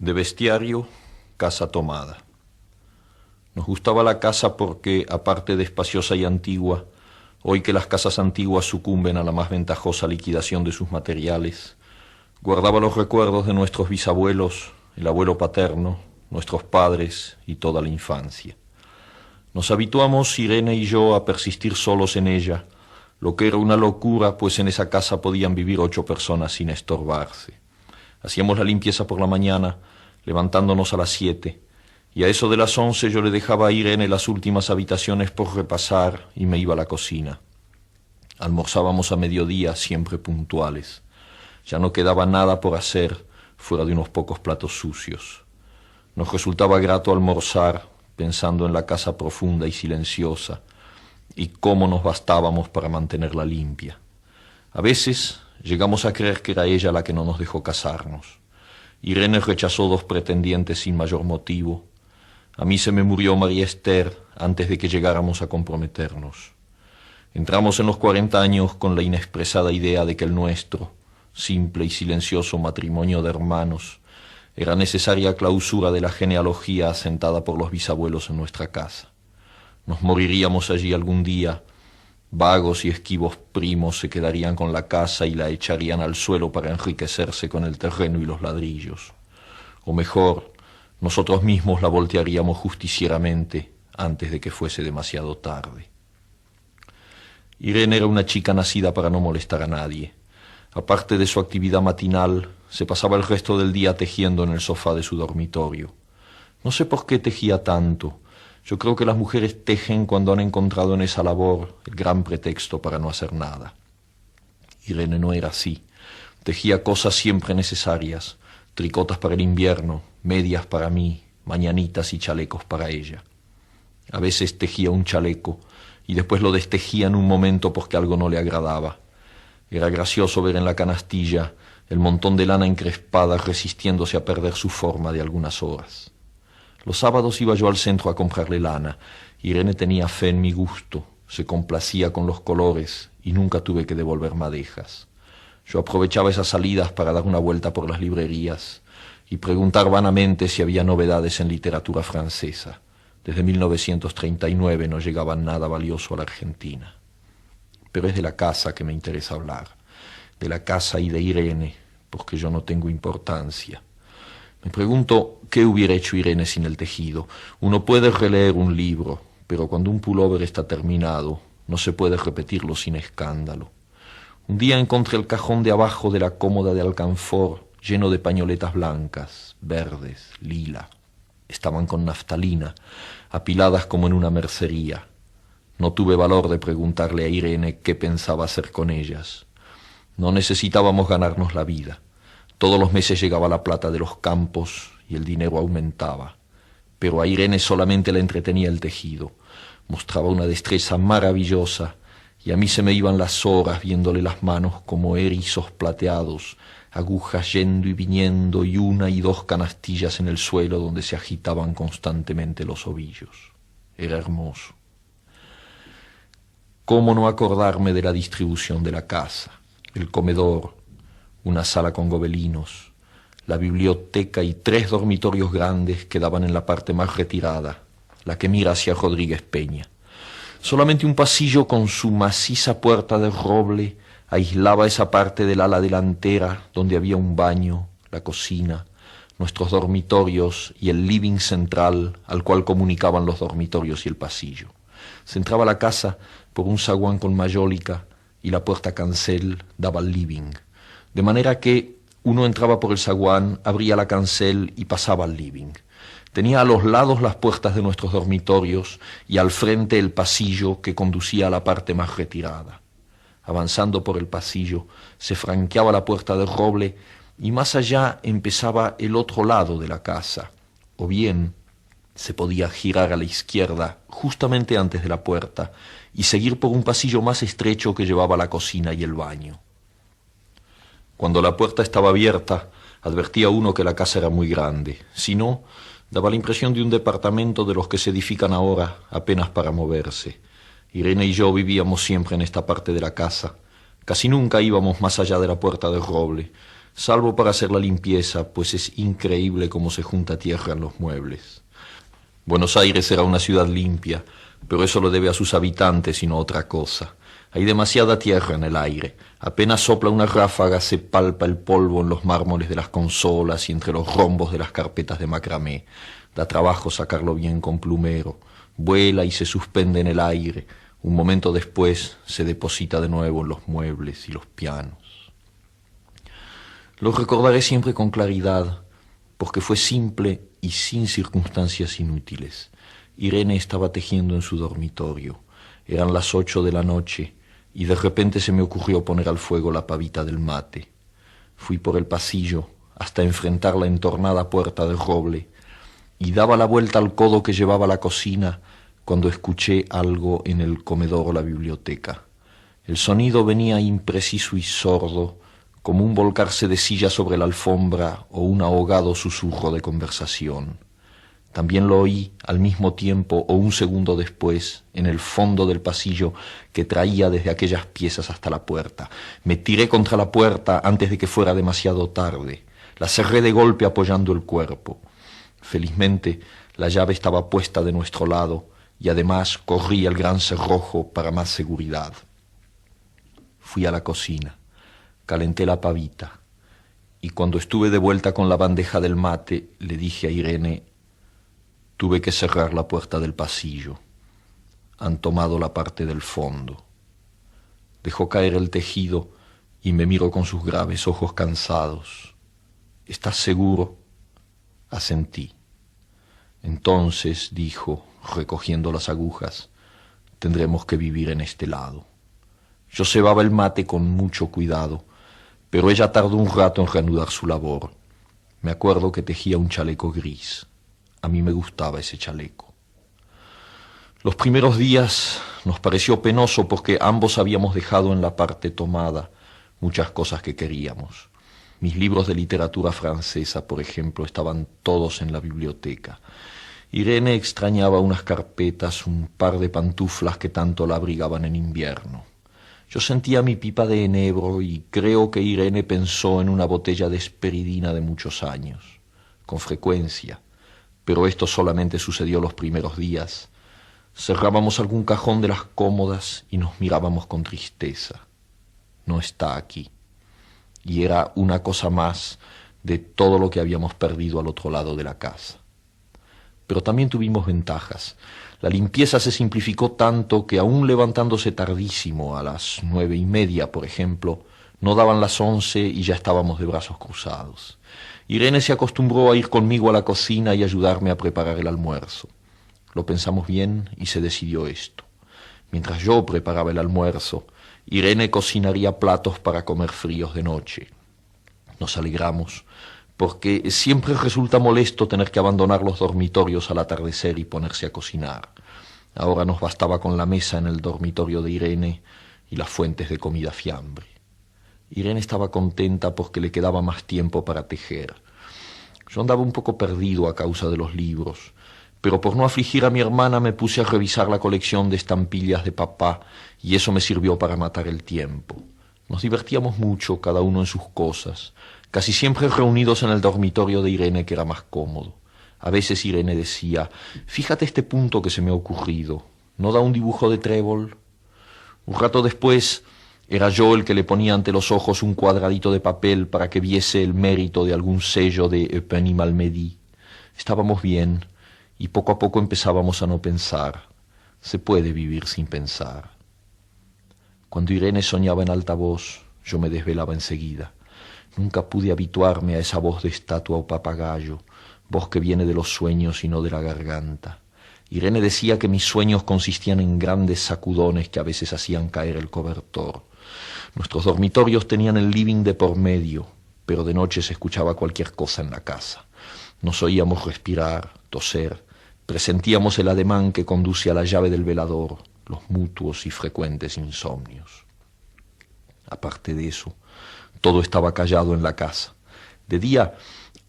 De bestiario, casa tomada. Nos gustaba la casa porque, aparte de espaciosa y antigua, hoy que las casas antiguas sucumben a la más ventajosa liquidación de sus materiales, guardaba los recuerdos de nuestros bisabuelos, el abuelo paterno, nuestros padres y toda la infancia. Nos habituamos, Irene y yo, a persistir solos en ella, lo que era una locura, pues en esa casa podían vivir 8 personas sin estorbarse. Hacíamos la limpieza por la mañana, levantándonos a las 7, y a eso de las 11 yo le dejaba a Irene las últimas habitaciones por repasar y me iba a la cocina. Almorzábamos a mediodía, siempre puntuales. Ya no quedaba nada por hacer, fuera de unos pocos platos sucios. Nos resultaba grato almorzar, pensando en la casa profunda y silenciosa, y cómo nos bastábamos para mantenerla limpia. A veces llegamos a creer que era ella la que no nos dejó casarnos. Irene rechazó 2 pretendientes sin mayor motivo. A mí se me murió María Esther antes de que llegáramos a comprometernos. Entramos en los 40 años con la inexpresada idea de que el nuestro, simple y silencioso matrimonio de hermanos, era necesaria clausura de la genealogía asentada por los bisabuelos en nuestra casa. Nos moriríamos allí algún día. Vagos y esquivos primos se quedarían con la casa y la echarían al suelo para enriquecerse con el terreno y los ladrillos. O mejor, nosotros mismos la voltearíamos justicieramente antes de que fuese demasiado tarde. Irene era una chica nacida para no molestar a nadie. Aparte de su actividad matinal, se pasaba el resto del día tejiendo en el sofá de su dormitorio. No sé por qué tejía tanto. Yo creo que las mujeres tejen cuando han encontrado en esa labor el gran pretexto para no hacer nada. Irene no era así. Tejía cosas siempre necesarias, tricotas para el invierno, medias para mí, mañanitas y chalecos para ella. A veces tejía un chaleco y después lo destejía en un momento porque algo no le agradaba. Era gracioso ver en la canastilla el montón de lana encrespada resistiéndose a perder su forma de algunas horas. Los sábados iba yo al centro a comprarle lana. Irene tenía fe en mi gusto, se complacía con los colores y nunca tuve que devolver madejas. Yo aprovechaba esas salidas para dar una vuelta por las librerías y preguntar vanamente si había novedades en literatura francesa. Desde 1939 no llegaba nada valioso a la Argentina. Pero es de la casa que me interesa hablar, de la casa y de Irene, porque yo no tengo importancia. Me pregunto qué hubiera hecho Irene sin el tejido. Uno puede releer un libro, pero cuando un pullover está terminado, no se puede repetirlo sin escándalo. Un día encontré el cajón de abajo de la cómoda de alcanfor lleno de pañoletas blancas, verdes, lila. Estaban con naftalina, apiladas como en una mercería. No tuve valor de preguntarle a Irene qué pensaba hacer con ellas. No necesitábamos ganarnos la vida. Todos los meses llegaba la plata de los campos y el dinero aumentaba. Pero a Irene solamente le entretenía el tejido. Mostraba una destreza maravillosa y a mí se me iban las horas viéndole las manos como erizos plateados, agujas yendo y viniendo y 1 y 2 canastillas en el suelo donde se agitaban constantemente los ovillos. Era hermoso. ¿Cómo no acordarme de la distribución de la casa? El comedor, una sala con gobelinos, la biblioteca y 3 dormitorios grandes que daban en la parte más retirada, la que mira hacia Rodríguez Peña. Solamente un pasillo con su maciza puerta de roble aislaba esa parte del ala delantera donde había un baño, la cocina, nuestros dormitorios y el living central al cual comunicaban los dormitorios y el pasillo. Se entraba a la casa por un zaguán con mayólica y la puerta cancel daba al living. De manera que uno entraba por el zaguán, abría la cancel y pasaba al living. Tenía a los lados las puertas de nuestros dormitorios y al frente el pasillo que conducía a la parte más retirada. Avanzando por el pasillo, se franqueaba la puerta de roble y más allá empezaba el otro lado de la casa, o bien se podía girar a la izquierda justamente antes de la puerta y seguir por un pasillo más estrecho que llevaba a la cocina y el baño. Cuando la puerta estaba abierta, advertía uno que la casa era muy grande. Si no, daba la impresión de un departamento de los que se edifican ahora apenas para moverse. Irene y yo vivíamos siempre en esta parte de la casa. Casi nunca íbamos más allá de la puerta de roble. salvo para hacer la limpieza, pues es increíble cómo se junta tierra en los muebles. Buenos Aires era una ciudad limpia, pero eso lo debe a sus habitantes y no a otra cosa. Hay demasiada tierra en el aire. Apenas sopla una ráfaga, se palpa el polvo en los mármoles de las consolas y entre los rombos de las carpetas de macramé. Da trabajo sacarlo bien con plumero. Vuela y se suspende en el aire. Un momento después se deposita de nuevo en los muebles y los pianos. Lo recordaré siempre con claridad, porque fue simple y sin circunstancias inútiles. Irene estaba tejiendo en su dormitorio. Eran las 8 de la noche y de repente se me ocurrió poner al fuego la pavita del mate. Fui por el pasillo hasta enfrentar la entornada puerta de roble y daba la vuelta al codo que llevaba a la cocina cuando escuché algo en el comedor o la biblioteca. El sonido venía impreciso y sordo, como un volcarse de silla sobre la alfombra o un ahogado susurro de conversación. También lo oí al mismo tiempo o un segundo después en el fondo del pasillo que traía desde aquellas piezas hasta la puerta. Me tiré contra la puerta antes de que fuera demasiado tarde. La cerré de golpe apoyando el cuerpo. Felizmente la llave estaba puesta de nuestro lado y además corrí el gran cerrojo para más seguridad. Fui a la cocina. Calenté la pavita y cuando estuve de vuelta con la bandeja del mate le dije a Irene: tuve que cerrar la puerta del pasillo. Han tomado la parte del fondo. Dejó caer el tejido y me miró con sus graves ojos cansados. ¿Estás seguro? Asentí. Entonces, dijo, recogiendo las agujas, tendremos que vivir en este lado. Yo cebaba el mate con mucho cuidado, pero ella tardó un rato en reanudar su labor. Me acuerdo que tejía un chaleco gris. A mí me gustaba ese chaleco. Los primeros días nos pareció penoso porque ambos habíamos dejado en la parte tomada muchas cosas que queríamos. Mis libros de literatura francesa, por ejemplo, estaban todos en la biblioteca. Irene extrañaba unas carpetas, un par de pantuflas que tanto la abrigaban en invierno. Yo sentía mi pipa de enebro y creo que Irene pensó en una botella de esperidina de muchos años. Con frecuencia, pero esto solamente sucedió los primeros días. Cerrábamos algún cajón de las cómodas y nos mirábamos con tristeza. No está aquí. Y era una cosa más de todo lo que habíamos perdido al otro lado de la casa. Pero también tuvimos ventajas. La limpieza se simplificó tanto que aún levantándose tardísimo, a las 9:30, por ejemplo, no daban las 11 y ya estábamos de brazos cruzados. Irene se acostumbró a ir conmigo a la cocina y ayudarme a preparar el almuerzo. Lo pensamos bien y se decidió esto. Mientras yo preparaba el almuerzo, Irene cocinaría platos para comer fríos de noche. Nos alegramos, porque siempre resulta molesto tener que abandonar los dormitorios al atardecer y ponerse a cocinar. Ahora nos bastaba con la mesa en el dormitorio de Irene y las fuentes de comida fiambre. Irene estaba contenta porque le quedaba más tiempo para tejer. Yo andaba un poco perdido a causa de los libros, pero por no afligir a mi hermana me puse a revisar la colección de estampillas de papá y eso me sirvió para matar el tiempo. Nos divertíamos mucho, cada uno en sus cosas, casi siempre reunidos en el dormitorio de Irene, que era más cómodo. A veces Irene decía: fíjate este punto que se me ha ocurrido, ¿no da un dibujo de trébol? Un rato después era yo el que le ponía ante los ojos un cuadradito de papel para que viese el mérito de algún sello de Eupen y Malmedy. Estábamos bien y poco a poco empezábamos a no pensar. Se puede vivir sin pensar. Cuando Irene soñaba en alta voz, yo me desvelaba enseguida. Nunca pude habituarme a esa voz de estatua o papagayo, voz que viene de los sueños y no de la garganta. Irene decía que mis sueños consistían en grandes sacudones que a veces hacían caer el cobertor. Nuestros dormitorios tenían el living de por medio, pero de noche se escuchaba cualquier cosa en la casa. Nos oíamos respirar, toser, presentíamos el ademán que conduce a la llave del velador, los mutuos y frecuentes insomnios. Aparte de eso, todo estaba callado en la casa. De día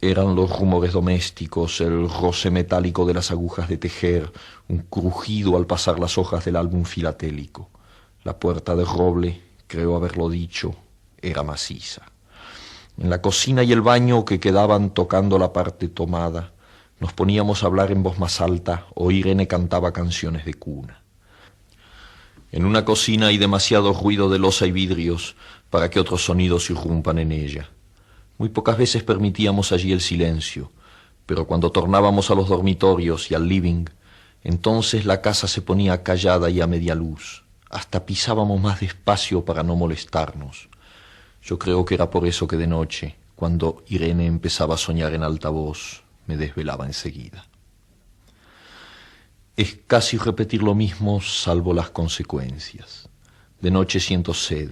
eran los rumores domésticos, el roce metálico de las agujas de tejer, un crujido al pasar las hojas del álbum filatélico. La puerta de roble, creo haberlo dicho, era maciza. En la cocina y el baño que quedaban tocando la parte tomada, nos poníamos a hablar en voz más alta o Irene cantaba canciones de cuna. En una cocina hay demasiado ruido de loza y vidrios para que otros sonidos irrumpan en ella. Muy pocas veces permitíamos allí el silencio, pero cuando tornábamos a los dormitorios y al living, entonces la casa se ponía callada y a media luz. Hasta pisábamos más despacio para no molestarnos. Yo creo que era por eso que de noche, cuando Irene empezaba a soñar en alta voz, me desvelaba enseguida. Es casi repetir lo mismo, salvo las consecuencias. De noche siento sed,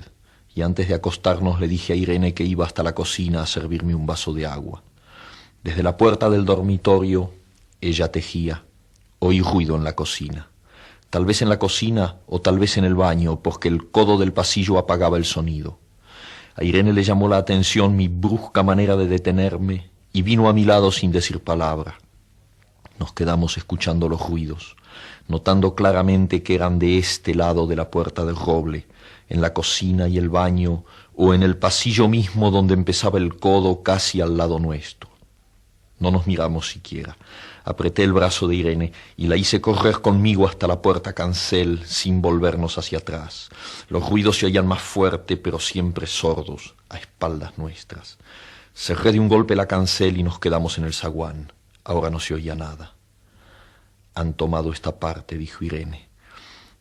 y antes de acostarnos le dije a Irene que iba hasta la cocina a servirme un vaso de agua. Desde la puerta del dormitorio, ella tejía. Oí ruido en la cocina. Tal vez en la cocina o tal vez en el baño, porque el codo del pasillo apagaba el sonido. A Irene le llamó la atención mi brusca manera de detenerme y vino a mi lado sin decir palabra. Nos quedamos escuchando los ruidos, notando claramente que eran de este lado de la puerta del roble, en la cocina y el baño, o en el pasillo mismo donde empezaba el codo casi al lado nuestro. No nos miramos siquiera. Apreté el brazo de Irene y la hice correr conmigo hasta la puerta cancel sin volvernos hacia atrás. Los ruidos se oían más fuerte, pero siempre sordos, a espaldas nuestras. Cerré de un golpe la cancel y nos quedamos en el zaguán. Ahora no se oía nada. Han tomado esta parte, dijo Irene.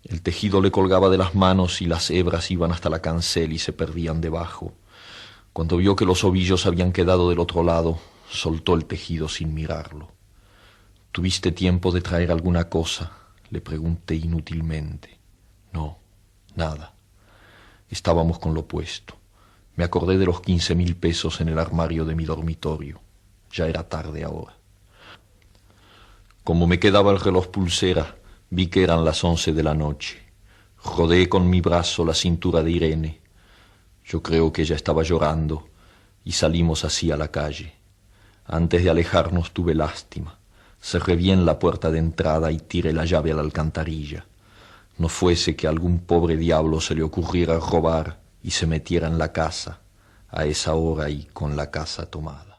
El tejido le colgaba de las manos y las hebras iban hasta la cancel y se perdían debajo. Cuando vio que los ovillos habían quedado del otro lado, soltó el tejido sin mirarlo. ¿Tuviste tiempo de traer alguna cosa?, le pregunté inútilmente. No, nada. Estábamos con lo puesto. Me acordé de los 15.000 pesos en el armario de mi dormitorio. Ya era tarde ahora. Como me quedaba el reloj pulsera, vi que eran las 11 de la noche. Rodeé con mi brazo la cintura de Irene. Yo creo que ella estaba llorando y salimos así a la calle. Antes de alejarnos tuve lástima. Cerré bien la puerta de entrada y tiré la llave a la alcantarilla. No fuese que a algún pobre diablo se le ocurriera robar y se metiera en la casa, a esa hora y con la casa tomada.